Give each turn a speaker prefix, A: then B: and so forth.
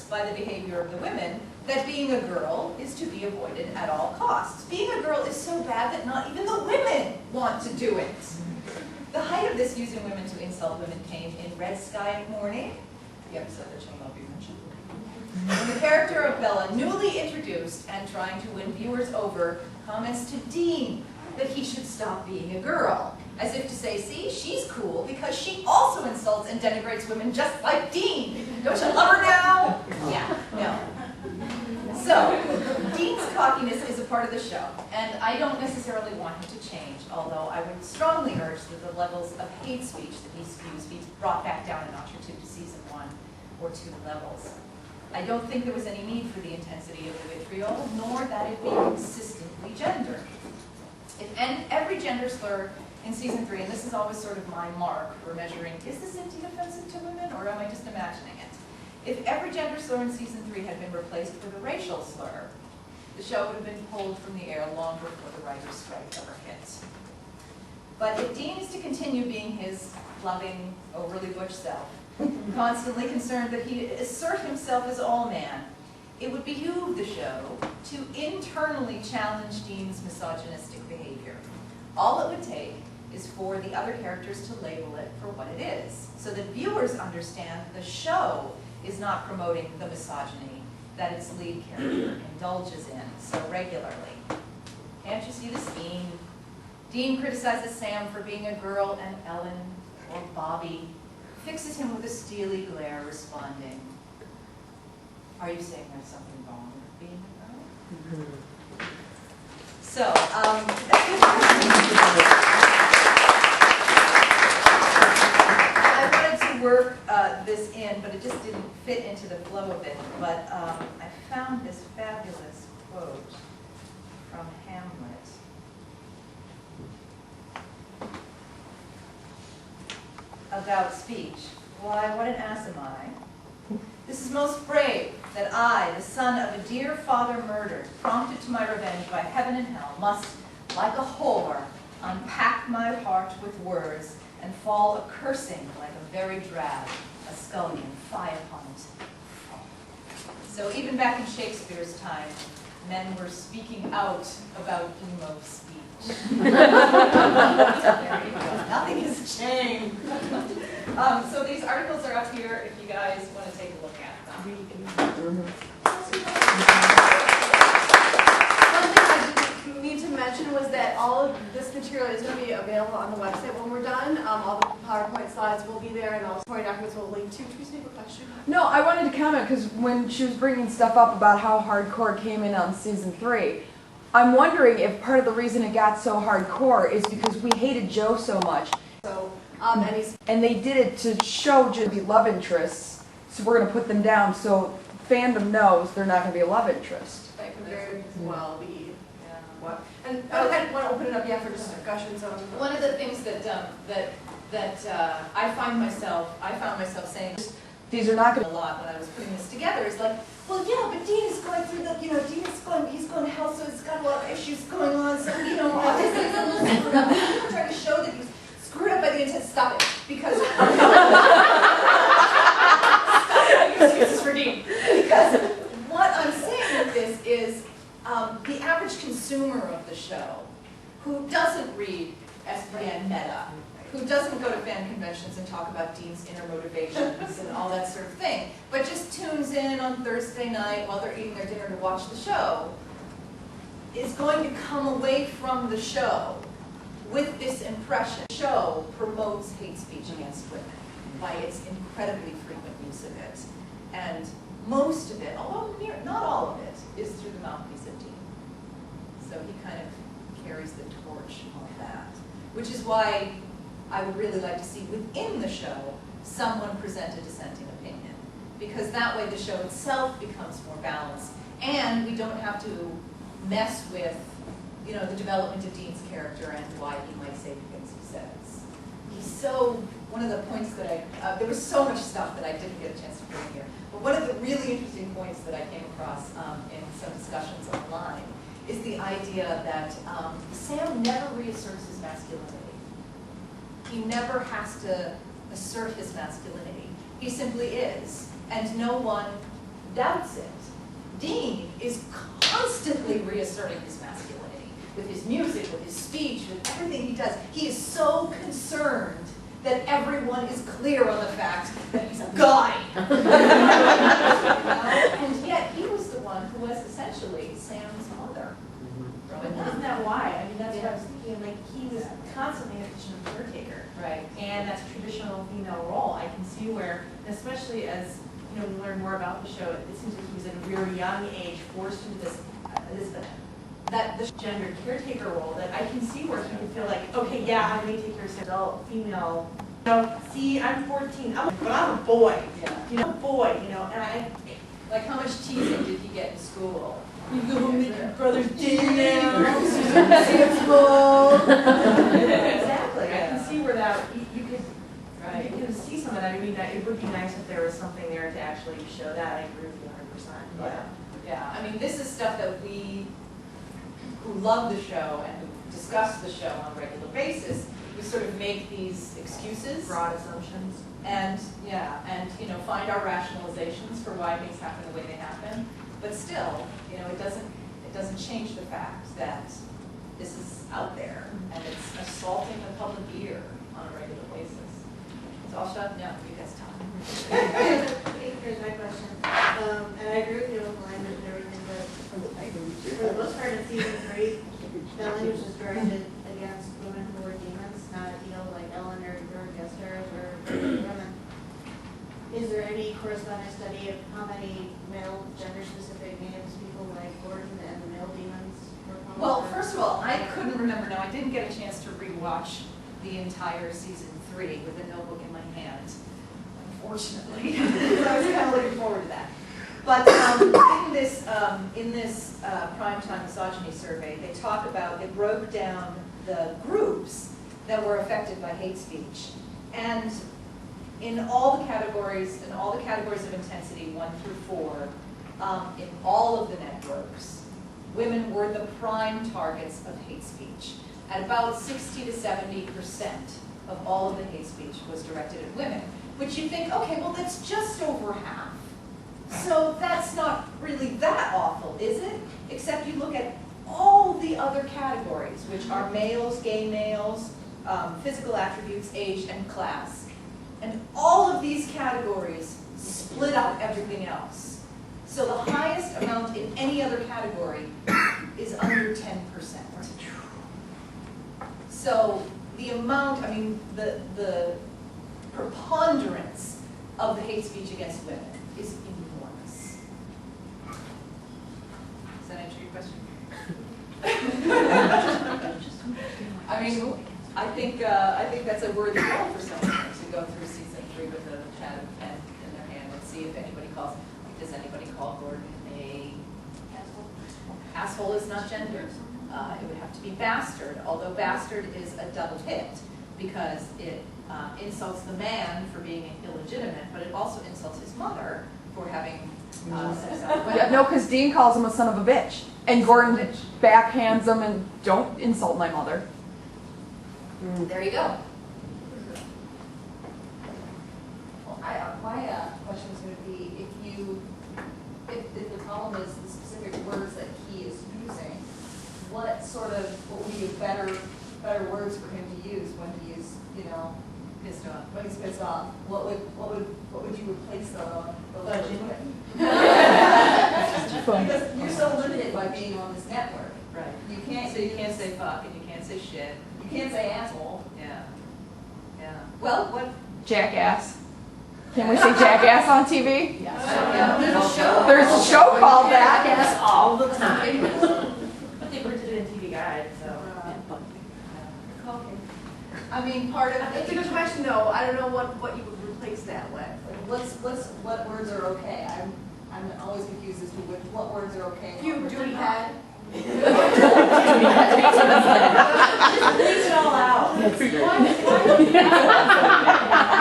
A: by the behavior of the women that being a girl is to be avoided at all costs. Being a girl is so bad that not even the women want to do it. The height of this using women to insult women came in Red Sky Morning, the episode that shall not be mentioned, when the character of Bella, newly introduced and trying to win viewers over, comments to Dean that he should stop being a girl, as if to say, see, she's cool because she also insults and denigrates women just like Dean. Don't you love her now? Yeah, no. So, Dean's cockiness is a part of the show, and I don't necessarily want him to change, although I would strongly urge that the levels of hate speech that he spews be brought back down a notch or two to season 1 or 2 levels. I don't think there was any need for the intensity of the vitriol, nor that it be consistently gendered. And every gender slur in season 3, and this is always sort of my mark for measuring, is this indeed offensive to women, or am I just imagining it? If every gender slur in season 3 had been replaced with a racial slur, the show would have been pulled from the air long before the writer's strike ever hit. But if Dean is to continue being his loving, overly butch self, constantly concerned that he assert himself as all man, it would behoove the show to internally challenge Dean's misogynistic behavior. All it would take is for the other characters to label it for what it is, so that viewers understand the show is not promoting the misogyny that its lead character indulges in so regularly. Can't you see the scheme? Dean criticizes Sam for being a girl, and Ellen, or Bobby, fixes him with a steely glare, responding, "Are you saying there's something wrong with being a girl?" So, I wanted to work this in, but it just didn't fit into the flow of it. But I found this fabulous quote from Hamlet. About speech. Why, what an ass am I? This is most brave, that I, the son of a dear father murdered, prompted to my revenge by heaven and hell, must, like a whore, unpack my heart with words, and fall a-cursing like a very drab, a scullion, fie upon it. So even back in Shakespeare's time, men were speaking out about emo speech. There you go. Nothing has changed. So these articles are up here if you guys want to take a look at them.
B: One thing I didn't need to mention was that all of this material is going to be available on the website when we're done. All the PowerPoint slides will be there, and all the supporting documents will link to. Teresa, you have a question?
C: No, I wanted to comment because when she was bringing stuff up about how hardcore came in on season 3, I'm wondering if part of the reason it got so hardcore is because we hated Joe so much.
B: So,
C: and they did it to show just be love interests, so we're going to put them down so Fandom knows they're not going to be a love interest.
B: that could very well be.
A: Yeah.
B: What? And I want to open it up, for discussion. So
A: One of the things that I found myself saying,
C: These are not going
A: a lot when I was putting this together is like, well, yeah, but Dean is going through the, he's going to hell, so he's got a lot of issues going on, so, autism is a little screwed up. People trying to show that he's screwed up by the intent. Stop it, because excuses for Dean. Because what I'm saying with this is the average consumer of the show who doesn't read SPN Meta, who doesn't go to fan conventions and talk about Dean's inner motivations and all that sort of thing, but just tunes in on Thursday night while they're eating their dinner to watch the show, is going to come away from the show with this impression. The show promotes hate speech against women by its incredibly frequent use of it. And most of it, although not all of it, is through the mouthpiece of Dean. So he kind of carries the torch on that, which is why I would really like to see within the show someone present a dissenting opinion, because that way the show itself becomes more balanced, and we don't have to mess with, the development of Dean's character and why he might say the things he says. One of the points that there was so much stuff that I didn't get a chance to bring here, but one of the really interesting points that I came across in some discussions online is the idea that Sam never reasserts his masculinity. He never has to assert his masculinity. He simply is. And no one doubts it. Dean is constantly reasserting his masculinity with his music, with his speech, with everything he does. He is so concerned that everyone is clear on the fact that he's a guy. And yet he was the one who was essentially Sam's mother.
D: But isn't that why? I mean, that's what I was thinking, like, he was
A: Yeah.
D: constantly a traditional caretaker.
A: Right.
D: And that's a traditional female role. I can see where, especially as, you know, we learn more about the show, it seems like he was at a very young age forced into this gender caretaker role that I can see where he would feel like, okay, yeah, I may take care of some adult female. You know, see, I'm 14, but I'm a boy.
A: Yeah.
D: You know, boy, you know, and I,
A: Like, how much teasing did he get in school?
D: you go meet your brother's dinner. Exactly. I can see where that you could see some of that. I mean, it would be nice if there was something there to actually show that. I agree with you 100%.
A: Yeah, yeah. I mean, this is stuff that we who love the show and who discuss the show on a regular basis, we sort of make these excuses.
D: Broad assumptions.
A: And, yeah, and, you know, find our rationalizations for why things happen the way they happen. But still, you know, it doesn't change the fact that this is out there and it's assaulting the public ear on a regular basis. It's all shut? No, you guys talk.
E: Here's my question, and I agree with you with alignment and everything, but for the most part in season 3, the language was directed against women who were demons, not, you know, like Ellen or guest stars or women. Is there any corresponding study of how many male gender-specific names people like Gordon and the male demons were called?
A: Well, first of all, I couldn't remember. Now, I didn't get a chance to rewatch the entire season 3 with a notebook in my hand, unfortunately. So I was kind of looking forward to that. But in this primetime misogyny survey, they broke down the groups that were affected by hate speech. And in all the categories of intensity, 1 through 4, in all of the networks, women were the prime targets of hate speech. At about 60 to 70% of all of the hate speech was directed at women, which you think, okay, well, that's just over half. So that's not really that awful, is it? Except you look at all the other categories, which are males, gay males, physical attributes, age, and class. And all of these categories split up everything else. So the highest amount in any other category is under 10%. So the amount, I mean, the preponderance of the hate speech against women is enormous. Does that answer your question? I mean, I think that's a worthy goal for someone to go through season 3 with a pad of pen in their hand and see if anybody calls. Does anybody call Gordon a asshole? Asshole is not gendered. It would have to be bastard, although bastard is a double hit because it insults the man for being illegitimate, but it also insults his mother for having sex out of wedlock.
C: No, because Dean calls him a son of a bitch. And Gordon backhands him and don't insult my mother.
A: There you go.
B: Well, my question is going to be, if the problem is the specific words that he is using, what would be better words for him to use when he is, you know,
A: Pissed off.
B: when he's pissed off? What would you replace those words with? Because you're so limited by being on this network.
A: Right.
B: You can't
A: say fuck and you can't say shit.
B: You can't say asshole.
A: Yeah. Yeah. Well, what?
C: Jackass. Can we say jackass on TV?
B: Yes.
A: There's a show.
C: There's a show called that.
D: Yes, all the time. But they printed it in TV Guide, so.
B: Okay.
A: I mean, part of
B: It's a good question, though. I don't know what you would replace that with.
E: What words are okay? I'm always confused as to what words are okay.
B: If you duty head.
D: Just leave it all out.